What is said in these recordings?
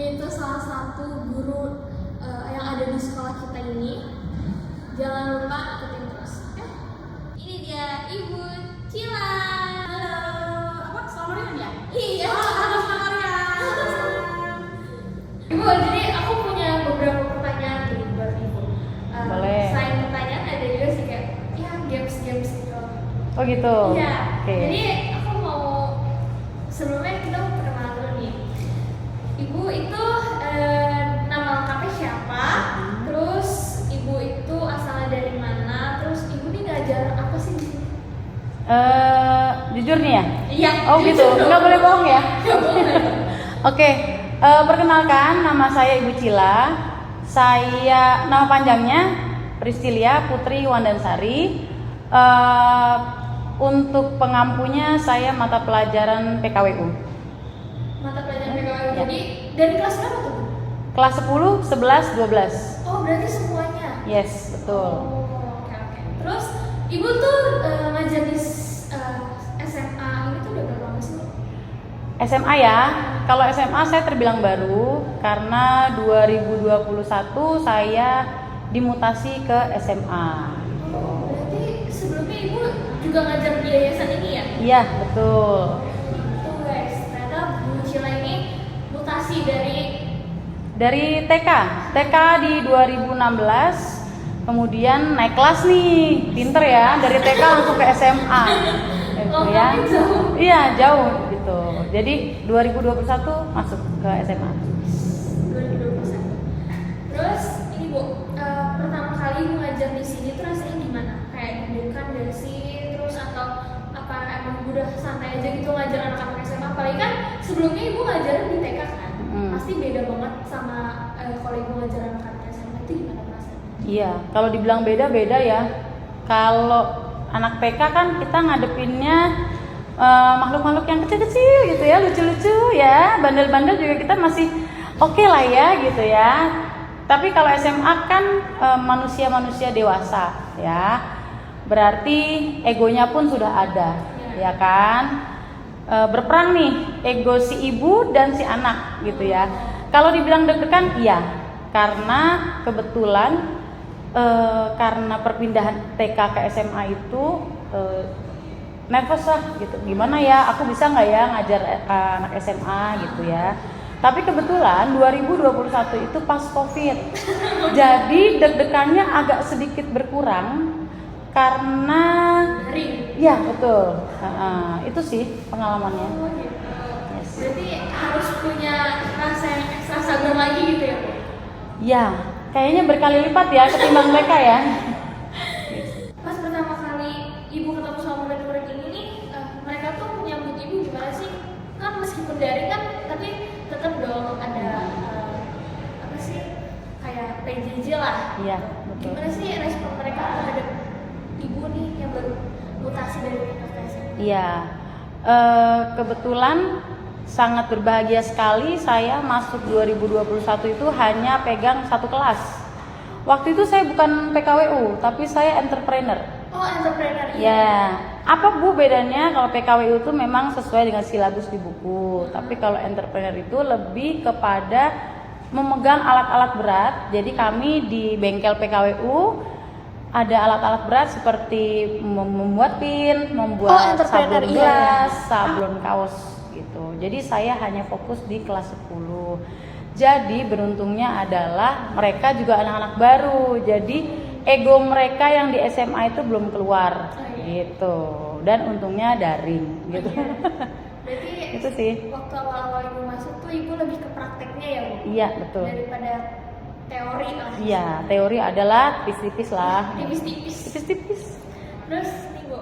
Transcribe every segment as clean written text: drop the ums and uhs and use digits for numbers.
Dia itu salah satu guru yang ada di sekolah kita ini. Jangan lupa ikutin terus. Oke? Ini dia Ibu Cila. Halo. Apa? Selamat ya? Iya. Selamat Ibu, jadi aku punya beberapa pertanyaan nih buat Ibu. Boleh. Selain pertanyaan ada juga sih kayak ya games gitu. Oh gitu. Iya. Oke. Jadi aku mau sebelumnya kita mau perkenalan dulu nih. Ibu itu nama lengkapnya siapa? Terus Ibu itu asalnya dari mana? Terus Ibu nih ngajar apa sih di sini? Jujur nih ya? Iya. Oh gitu, nggak boleh bohong ya? Nggak boleh. Oke, perkenalkan nama saya Ibu Cila. Saya nama panjangnya Pristilia Putri Wandansari. Untuk pengampunya saya mata pelajaran PKWU. Mata pelajaran PKWU. Ya. Jadi dari kelas berapa tuh? Kelas 10, 11, 12. Oh berarti semuanya. Yes, betul. Oh, oke. Terus Ibu tuh ngajar di SMA ini tuh udah berapa lama sih? SMA ya. Kalau SMA saya terbilang baru karena 2021 saya dimutasi ke SMA. Oh, berarti sebelumnya Ibu juga ngajar di yayasan ini ya? Iya, betul. Tuh guys, ternyata Bu Cila ini mutasi Dari TK di 2016, kemudian naik kelas nih, pinter ya, dari TK langsung ke SMA. Ya. Jauh. Iya, jauh gitu. Jadi 2021 masuk ke SMA. 2021. Terus ini Bu, pertama kali Ibu ngajar di sini tuh rasanya gimana? Kayak deg-degan gak sih? Terus atau apa emang udah santai aja gitu ngajar anak-anak SMA? Apalagi kan sebelumnya Ibu ngajarin di TK kan? Pasti beda banget sama kalau Ibu ngajar anak-anak SMA itu gimana rasanya? Iya, kalau dibilang beda ya. Kalau anak TK kan kita ngadepinnya makhluk-makhluk yang kecil-kecil gitu ya, lucu-lucu ya, bandel-bandel juga kita masih oke lah ya gitu ya. Tapi kalau SMA kan manusia-manusia dewasa ya, berarti egonya pun sudah ada, ya kan? Berperang nih ego si ibu dan si anak gitu ya. Kalau dibilang deg-degan, iya, karena kebetulan karena perpindahan TK ke SMA itu nervous lah gitu. Gimana ya, aku bisa nggak ya ngajar anak SMA gitu ya. Tapi kebetulan 2021 itu pas COVID, jadi deg-degannya agak sedikit berkurang karena ya betul. Itu sih pengalamannya. Oh gitu. Yes. Berarti harus punya rasa yang ekstra sabar lagi gitu ya Bu? Ya, kayaknya berkali lipat ya ketimbang mereka ya. Pas pertama kali Ibu ketemu sama murid-murid ini nih, mereka tuh menyambut Ibu gimana sih? Kan meskipun daring kan, tapi tetap dong ada apa sih kayak PJJ lah. Iya, betul. Gimana sih respon mereka terhadap Ibu nih yang baru mutasi dari TK ke SMA? Iya, kebetulan sangat berbahagia sekali saya masuk 2021 itu hanya pegang satu kelas. Waktu itu saya bukan PKWU, tapi saya entrepreneur. Oh, entrepreneur. Ya, apa Bu bedanya? Kalau PKWU itu memang sesuai dengan silabus di buku, tapi kalau entrepreneur itu lebih kepada memegang alat-alat berat. Jadi kami di bengkel PKWU ada alat-alat berat seperti membuat pin, membuat sablon gelas, sablon kaos gitu. Jadi saya hanya fokus di kelas 10. Jadi beruntungnya adalah mereka juga anak-anak baru. Jadi ego mereka yang di SMA itu belum keluar gitu. Dan untungnya daring gitu. Berarti itu sih. Waktu awal-awal Ibu masuk tuh Ibu lebih ke prakteknya ya Bu? Iya, betul. Daripada teori lah. Iya, teori adalah tipis-tipis lah. Tipis-tipis. Terus nih Bu,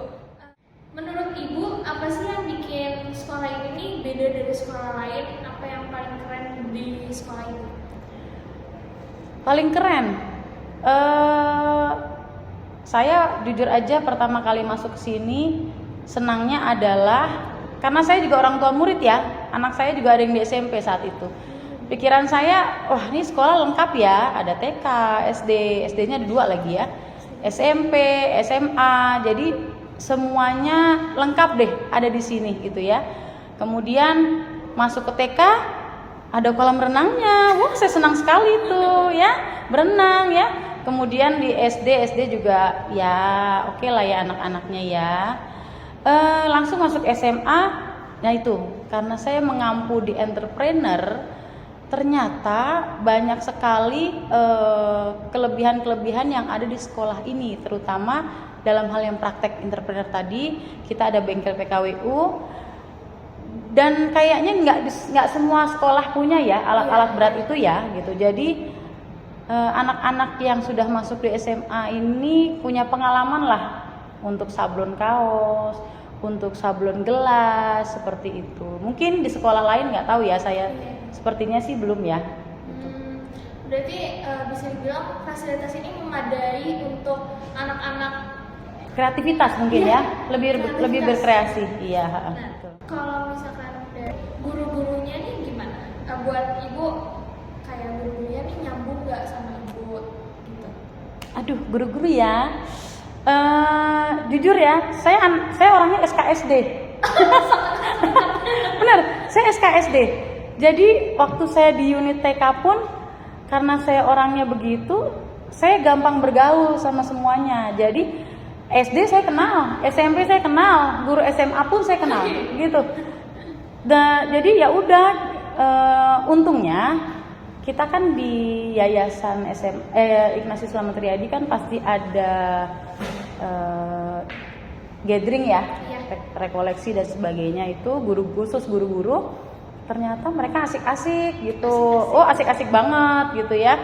menurut Ibu apa sih yang bikin sekolah ini nih beda dari sekolah lain? Apa yang paling keren di sekolah ini? Paling keren? Saya jujur aja pertama kali masuk ke sini senangnya adalah karena saya juga orang tua murid ya. Anak saya juga ada yang di SMP saat itu. Pikiran saya, wah ini sekolah lengkap ya, ada TK, SD, SD-nya ada 2 lagi ya, SMP, SMA, jadi semuanya lengkap deh ada di sini gitu ya. Kemudian masuk ke TK, ada kolam renangnya. Wah, saya senang sekali tuh ya, berenang ya. Kemudian di SD juga ya oke lah ya anak-anaknya ya. Langsung masuk SMA. Nah itu karena saya mengampu di entrepreneur, ternyata banyak sekali kelebihan-kelebihan yang ada di sekolah ini, terutama dalam hal yang praktek entrepreneur tadi. Kita ada bengkel PKWU, dan kayaknya nggak semua sekolah punya ya alat-alat berat itu ya gitu. Jadi anak-anak yang sudah masuk di SMA ini punya pengalaman lah untuk sablon kaos, untuk sablon gelas seperti itu. Mungkin di sekolah lain nggak tahu ya, saya sepertinya sih belum ya. Berarti bisa dibilang fasilitas ini memadai untuk anak-anak Kreativitas mungkin ya, lebih berkreasi. Iya. Nah, kalau misalkan dari guru-gurunya nih gimana? Buat ibu kayak guru-gurunya nih nyambung nggak sama ibu gitu? Aduh, guru-guru ya. Jujur ya, saya orangnya SKSD. Bener, saya SKSD. Jadi waktu saya di unit TK pun, karena saya orangnya begitu, saya gampang bergaul sama semuanya. Jadi SD saya kenal, SMP saya kenal, guru SMA pun saya kenal, gitu. Jadi ya udah, untungnya kita kan di Yayasan Ignatius Selamat Riyadi kan pasti ada gathering ya, rekoleksi dan sebagainya. Itu guru-guru ternyata mereka asik-asik gitu. Oh, asik-asik banget gitu ya.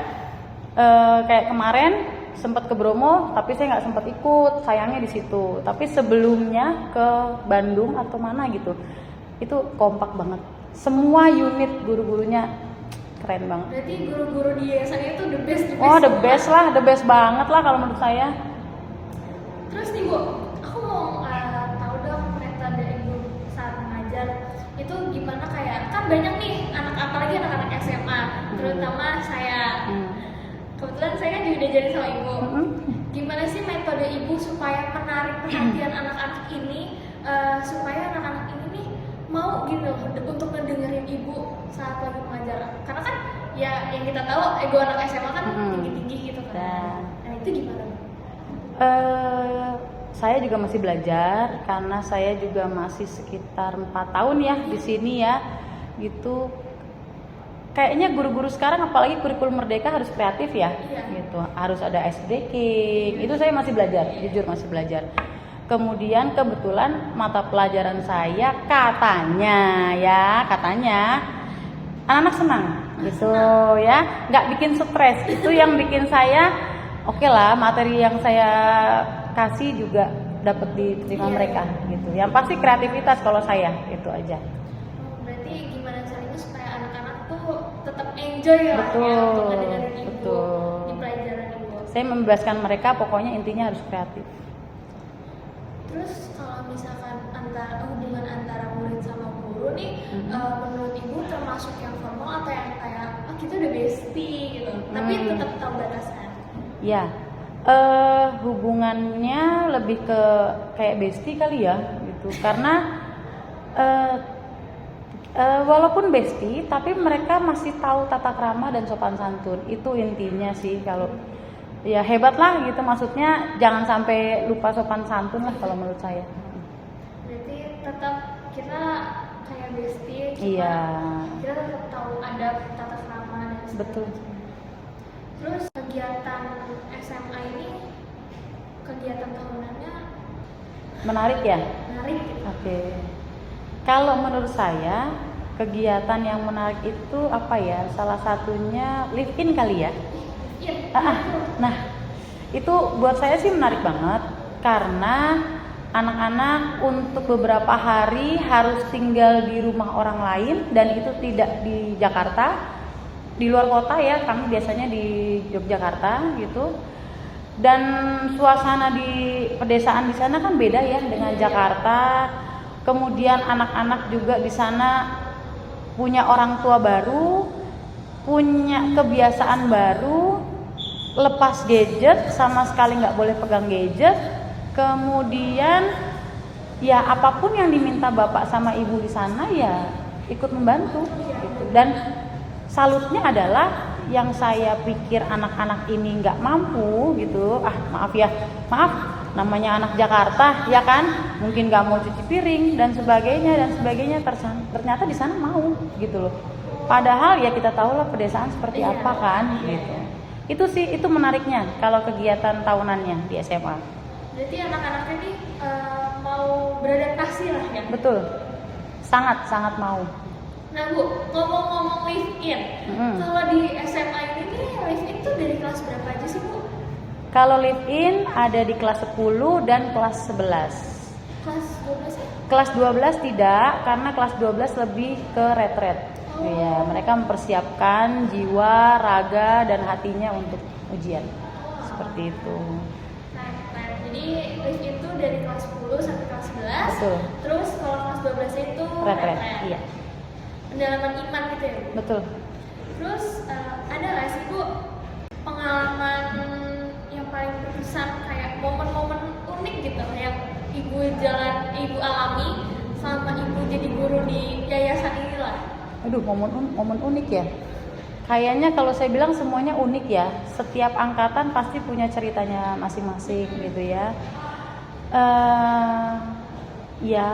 Kayak kemarin sempat ke Bromo, tapi saya nggak sempat ikut, sayangnya di situ. Tapi sebelumnya ke Bandung atau mana gitu, itu kompak banget. Semua unit guru-gurunya keren banget. Berarti guru-guru di yayasan itu the best. Oh, the best banget lah kalau menurut saya. Terus nih Bu, aku mau tahu dong metode ibu saat mengajar itu gimana, kayak kan banyak nih apalagi anak-anak SMA, terutama saya. Kebetulan saya kan juga diajarin sama ibu. Gimana sih metode ibu supaya menarik perhatian anak-anak ini, supaya anak-anak ini nih mau gitu untuk ngedengerin ibu saat lagi mengajar? Karena kan ya yang kita tahu ego anak SMA kan tinggi-tinggi gitu kan. Nah itu gimana? Saya juga masih belajar karena saya juga masih sekitar 4 tahun ya di sini ya, gitu. Kayaknya guru-guru sekarang apalagi kurikulum merdeka harus kreatif ya, gitu. Harus ada SDK. Itu saya masih belajar, jujur masih belajar. Kemudian kebetulan mata pelajaran saya katanya anak-anak senang, gitu ya, nggak bikin stres. Itu yang bikin saya oke lah, materi yang saya kasih juga dapat diterima mereka, gitu. Yang pasti kreativitas kalau saya, itu aja. Berarti gimana caranya supaya anak-anak tuh tetap enjoy lah ya untuk ngedengerin ibu di pelajaran ibu. Saya membebaskan mereka, pokoknya intinya harus kreatif. Terus kalau misalkan hubungan antara murid sama guru nih, menurut ibu termasuk yang formal atau yang kayak kita udah bestie gitu, tapi tetap tahu batasan? Ya, hubungannya lebih ke kayak bestie kali ya, gitu. Karena walaupun bestie, tapi mereka masih tahu tata krama dan sopan santun. Itu intinya sih, kalau ya hebat lah gitu, maksudnya jangan sampai lupa sopan santun lah kalau menurut saya. Berarti tetap kita kayak bestie, iya, kita tetap tahu adab tata krama dan sebagainya. Betul. Terus kegiatan SMA ini, kegiatan tahunannya menarik ya? Menarik. Oke. Kalau menurut saya kegiatan yang menarik itu apa ya? Salah satunya live in kali ya. Nah, itu buat saya sih menarik banget karena anak-anak untuk beberapa hari harus tinggal di rumah orang lain, dan itu tidak di Jakarta, di luar kota ya, kami biasanya di Yogyakarta gitu. Dan suasana di pedesaan di sana kan beda ya dengan Jakarta. Kemudian anak-anak juga di sana punya orang tua baru, punya kebiasaan baru, lepas gadget, sama sekali nggak boleh pegang gadget. Kemudian ya apapun yang diminta bapak sama ibu di sana ya ikut membantu gitu. Dan salutnya adalah yang saya pikir anak-anak ini nggak mampu gitu, maaf, namanya anak Jakarta ya kan, mungkin nggak mau cuci piring dan sebagainya, ternyata di sana mau gitu loh. Padahal ya kita tahu lah pedesaan seperti apa kan gitu. Itu sih, itu menariknya kalau kegiatan tahunannya di SMA. Berarti anak-anaknya nih mau beradaptasi lah ya? Betul, sangat mau. Nah Bu, ngomong-ngomong live in, kalau di SMA ini nih live in tuh dari kelas berapa aja sih Bu? Kalau live in ada di kelas 10 dan kelas 11. Kelas 12 ya? Kelas 12 tidak, karena kelas 12 lebih ke retret. Ya, mereka mempersiapkan jiwa, raga, dan hatinya untuk ujian. Seperti itu. Nah, jadi live in tuh dari kelas 10 sampai kelas 11. Betul. Terus kalau kelas 12 itu Retret. Iya. Pendalaman iman gitu ya Bu? Betul. Terus ada nggak sih Bu pengalaman yang paling berkesan, kayak momen-momen unik gitu yang Ibu alami selama Ibu jadi guru di yayasan inilah? Aduh, momen unik ya. Kayaknya kalau saya bilang semuanya unik ya. Setiap angkatan pasti punya ceritanya masing-masing gitu ya. Ya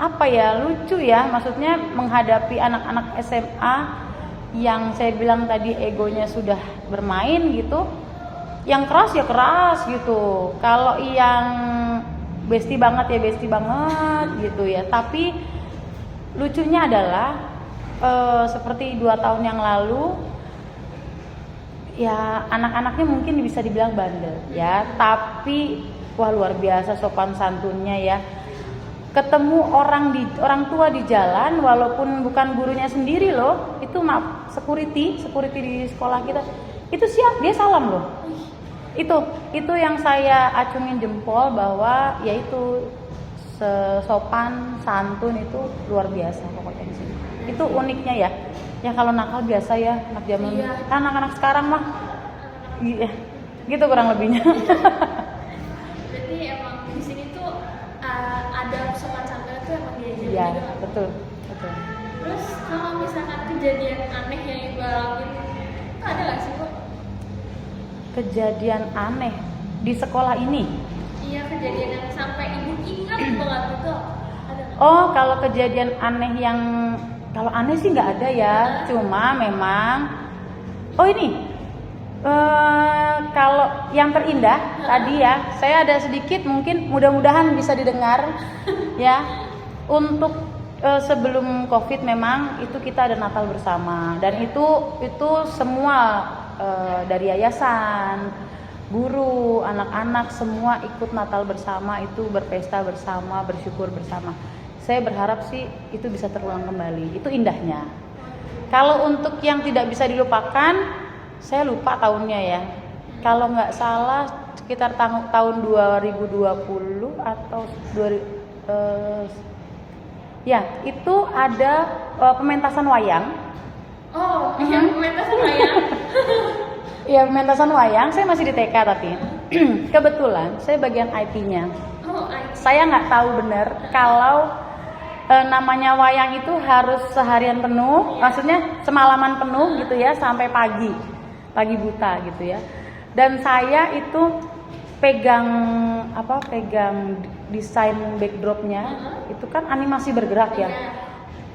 apa ya, lucu ya. Maksudnya menghadapi anak-anak SMA yang saya bilang tadi egonya sudah bermain gitu. Yang keras ya keras gitu. Kalau yang bestie banget ya bestie banget gitu ya. Tapi lucunya adalah seperti 2 tahun yang lalu ya, anak-anaknya mungkin bisa dibilang bandel ya, tapi wah luar biasa sopan santunnya ya. Ketemu orang tua di jalan, walaupun bukan gurunya sendiri loh, itu security di sekolah kita, itu siap dia salam loh. Itu yang saya acungin jempol bahwa yaitu sopan santun itu luar biasa pokoknya di sini. Itu uniknya ya. Ya kalau nakal biasa ya anak zaman anak-anak sekarang mah iya, gitu kurang lebihnya. Berarti emang di sini tuh ada sopan santun tuh emang diajarin Iya, juga. betul. Terus kalau misalkan kejadian aneh yang Ibu alamin itu ada nggak sih Bu? Kejadian aneh di sekolah ini? Iya, kejadian yang sampai Ibu ingat banget itu ada nggak? Oh, kalau kejadian aneh yang, kalau aneh sih nggak ada ya. Cuma memang, kalau yang terindah tadi ya, saya ada sedikit mungkin mudah-mudahan bisa didengar ya. Untuk sebelum COVID memang itu kita ada Natal bersama, dan itu semua dari yayasan, guru, anak-anak semua ikut Natal bersama, itu berpesta bersama, bersyukur bersama. Saya berharap sih itu bisa terulang kembali. Itu indahnya. Kalau untuk yang tidak bisa dilupakan, saya lupa tahunnya ya. Kalau nggak salah sekitar tahun 2020 atau itu ada pementasan wayang. Oh, yang pementasan wayang. Iya, pementasan wayang. Saya masih di TK tapi kebetulan saya bagian IT-nya. Oh, IT. Saya nggak tahu benar kalau namanya wayang itu harus seharian penuh, maksudnya semalaman penuh gitu ya, sampai pagi buta gitu ya. Dan saya itu pegang desain backdropnya, itu kan animasi bergerak ya.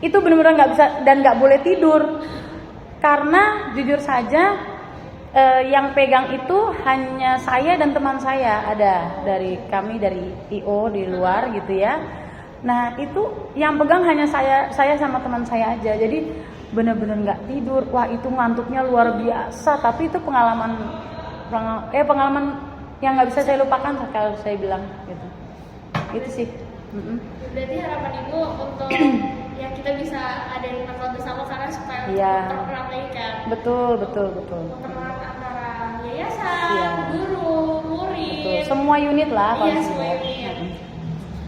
Itu benar-benar nggak bisa dan nggak boleh tidur, karena jujur saja yang pegang itu hanya saya dan teman saya, ada dari IO di luar gitu ya. Nah itu yang pegang hanya saya sama teman saya aja, jadi benar-benar nggak tidur. Wah itu ngantuknya luar biasa, tapi itu pengalaman yang nggak bisa saya lupakan kalau saya bilang gitu. Itu sih. Berarti harapan Ibu untuk ya kita bisa ada Natal bersama karena supaya mempererat lagi kan. Betul. Mempererat antara yayasan, guru, murid. Betul. Semua unit lah. Iya, semua unit.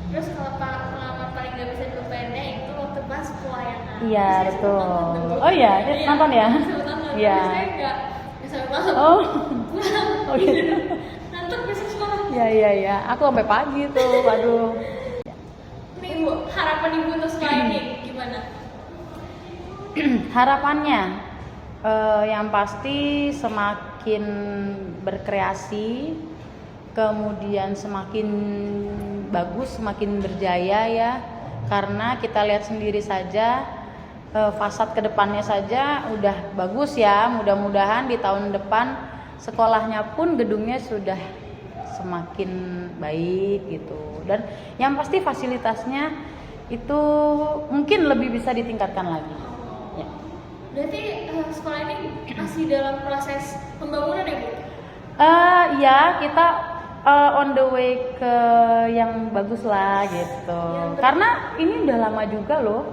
Terus kalau pengalaman paling nggak bisa dilupainnya itu waktu pas pelayanan. Iya, betul. Oh iya, nonton ya? Iya. Saya nggak sampai malam. Oh. Pulang. Oh gitu. Ngantuk besok sekolah. Iya. Aku sampai pagi tuh, waduh. Nih Bu, harapan Ibu untuk sekolah ini gimana? Harapannya yang pasti semakin berkreasi, kemudian semakin bagus, semakin berjaya ya, karena kita lihat sendiri saja fasad kedepannya saja udah bagus ya. Mudah-mudahan di tahun depan sekolahnya pun gedungnya sudah semakin baik gitu, dan yang pasti fasilitasnya itu mungkin lebih bisa ditingkatkan lagi ya. Berarti sekolah ini masih dalam proses pembangunan ya Bu? Ya, kita on the way ke yang bagus lah gitu. Karena ini udah lama juga loh,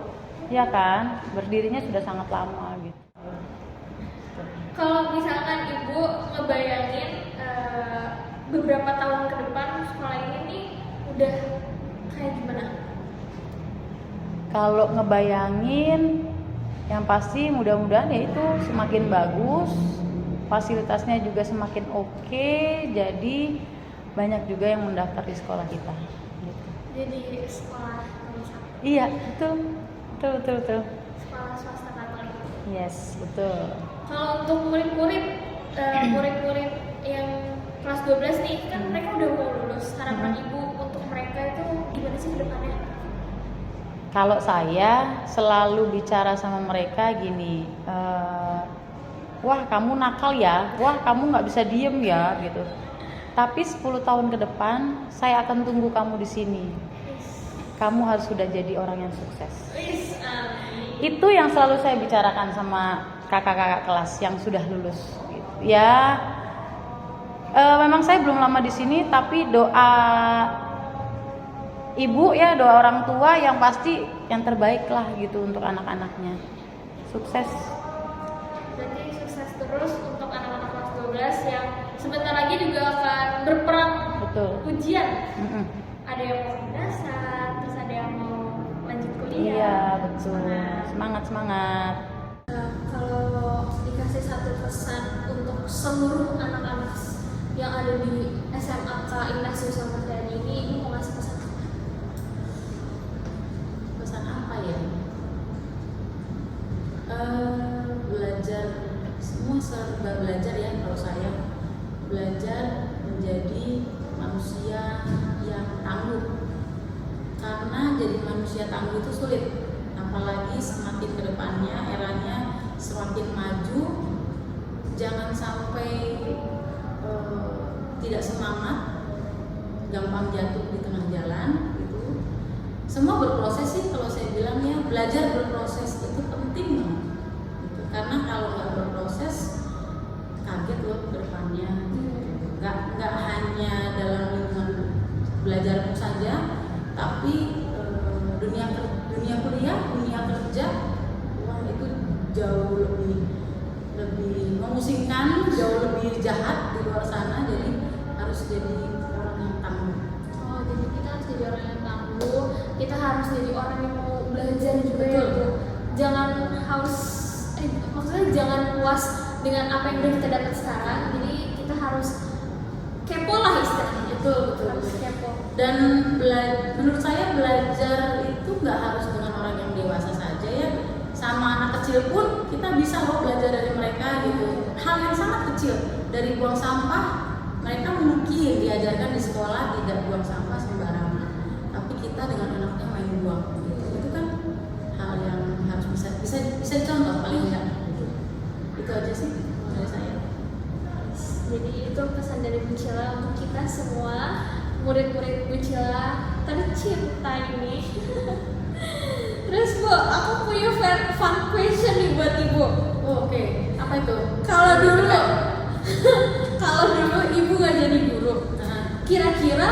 ya kan? Berdirinya sudah sangat lama gitu. Kalau misalkan Ibu ngebayangin beberapa tahun ke depan sekolah ini nih udah kayak gimana? Kalau ngebayangin, yang pasti mudah-mudahan ya itu semakin bagus, fasilitasnya juga semakin oke, jadi banyak juga yang mendaftar di sekolah kita. Gitu. Jadi sekolah swasta. Iya, betul. Sekolah swasta Katolik. Yes, betul. Kalau untuk murid-murid yang kelas 12 nih, kan mereka udah mau lulus. Harapan Ibu untuk mereka itu gimana sih ke depannya? Kalau saya selalu bicara sama mereka gini, wah kamu nakal ya, wah kamu nggak bisa diem ya gitu. Tapi 10 tahun ke depan saya akan tunggu kamu di sini. Kamu harus sudah jadi orang yang sukses. Itu yang selalu saya bicarakan sama kakak-kakak kelas yang sudah lulus. Gitu. Ya, memang saya belum lama di sini, tapi doa ibu ya, doa orang tua yang pasti yang terbaik lah gitu untuk anak-anaknya. Sukses. Berarti sukses terus untuk anak-anak kelas 12 yang sebentar lagi juga akan berperang. Betul. Ujian. Ada yang mau dasar, terus ada yang mau lanjut kuliah. Iya, betul. Semangat. Kalau dikasih satu pesan untuk seluruh anak-anak yang ada di SMAK Ignatius Martani ini, Ibu mau ngasih pesan apa? Pesan apa ya? Belajar, semua serba belajar ya. Kalau saya belajar menjadi manusia yang tangguh, karena jadi manusia tangguh itu sulit, apalagi semakin kedepannya eranya semakin maju. Jangan sampai tidak semangat, gampang jatuh di tengah jalan gitu. Semua berproses sih, kalau saya bilang ya, belajar berproses itu penting gitu. Karena kalau nggak berproses kaget loh ke depannya. Nggak hanya dalam lingkungan belajar saja, tapi dunia kuliah, dunia kerja, wah itu jauh lebih memusingkan, jauh lebih jahat di luar sana. Jadi harus jadi orang yang tangguh. Oh, jadi kita harus jadi orang yang tangguh. Kita harus jadi orang yang mau belajar juga. Betul. Ya Bu. Jangan maksudnya jangan puas dengan apa yang udah kita dapat sekarang. Jadi kita harus kepo lah istilahnya. Betul. Harus kepo. Dan menurut saya belajar itu nggak harus dengan orang yang dewasa saja ya. Sama anak kecil pun kita bisa loh belajar dari mereka gitu. Hal yang sangat kecil, dari buang sampah, mereka mungkin diajarkan di sekolah tidak buang sampah sembarangan, tapi kita dengan anaknya main buang gitu. Itu kan hal yang harus bisa dicontoh paling enggak gitu. Itu aja sih dari saya. Jadi itu pesan dari Bu Cila untuk kita semua murid-murid Bu Cila tercinta ini. Terus Bu, aku punya fun question nih buat Ibu. Oh, oke. Apa itu? Kalau dulu Ibu nggak jadi guru, kira-kira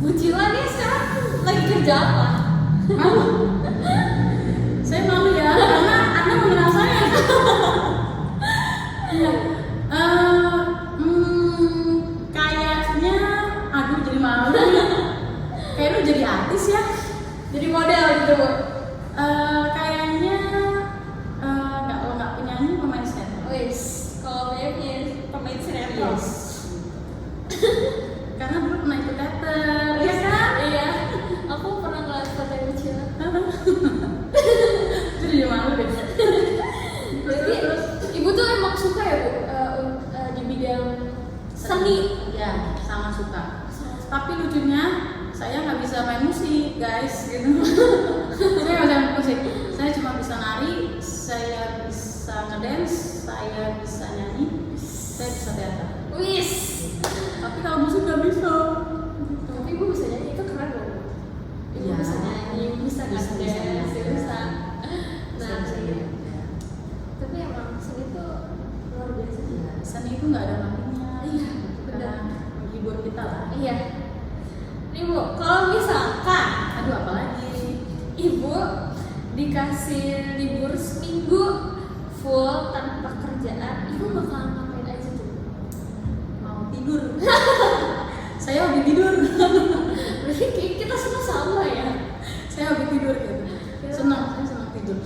Bu Cila nih sekarang lagi kerja apa? Saya malu ya, karena Anda mengenal saya. Kayaknya, aduh jadi malu. Kayaknya jadi artis ya. Jadi model gitu Bu? Kayaknya kalau nggak penyanyi, pemain sinetron. Wis, kalau pemain sinetron. Yes. Karena dulu pernah ikut teater, ya kan? Iya, aku pernah ngeliat foto Bu Cila. Jadi saya bisa nyanyi, saya bisa teater. Wis. Tapi kalau musik nggak bisa. Tapi ibu bisa nyanyi, itu keren loh. Ibu Iya. bisa nyanyi, bisa Bisa, nge-dance, bisa. bisa. Nah, Bisa, iya. ya. Tapi emang seni itu luar biasa sih. Iya, seni itu nggak ada matinya. Iya, Karena menghibur kita lah. Iya. Nih Bu, kalau misalkan Aduh, apalagi? Ibu dikasih libur seminggu full tanpa kerjaan, Ibu bakal ngapain aja tuh? Mau tidur. Saya hobi tidur. Berarti kita semua sama ya. Saya hobi tidur gitu. Senang, saya senang tidur.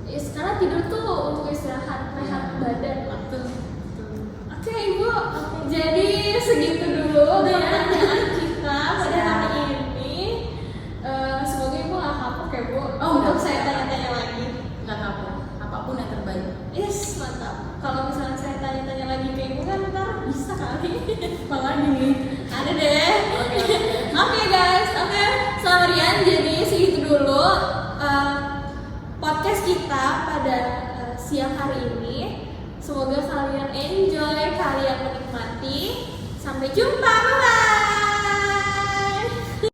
Ya, sekarang tidur tuh untuk istirahat, rehat badan lah. Betul. Oke Ibu, jadi segitu dulu pertanyaan kita pada hari ini. Semoga Ibu gak kapok ya Bu untuk enggak. saya tanya-tanya lagi. Nggak kapok. Apapun yang terbaik. Yes, mantap. Kalau misalnya saya tanya-tanya lagi ke Ibu kan ntar bisa kali. Apalagi nih? Ada deh. Oke guys, oke. Sama Rian, jadi segitu dulu podcast kita pada siang hari ini. Semoga kalian enjoy, kalian menikmati. Sampai jumpa, bye.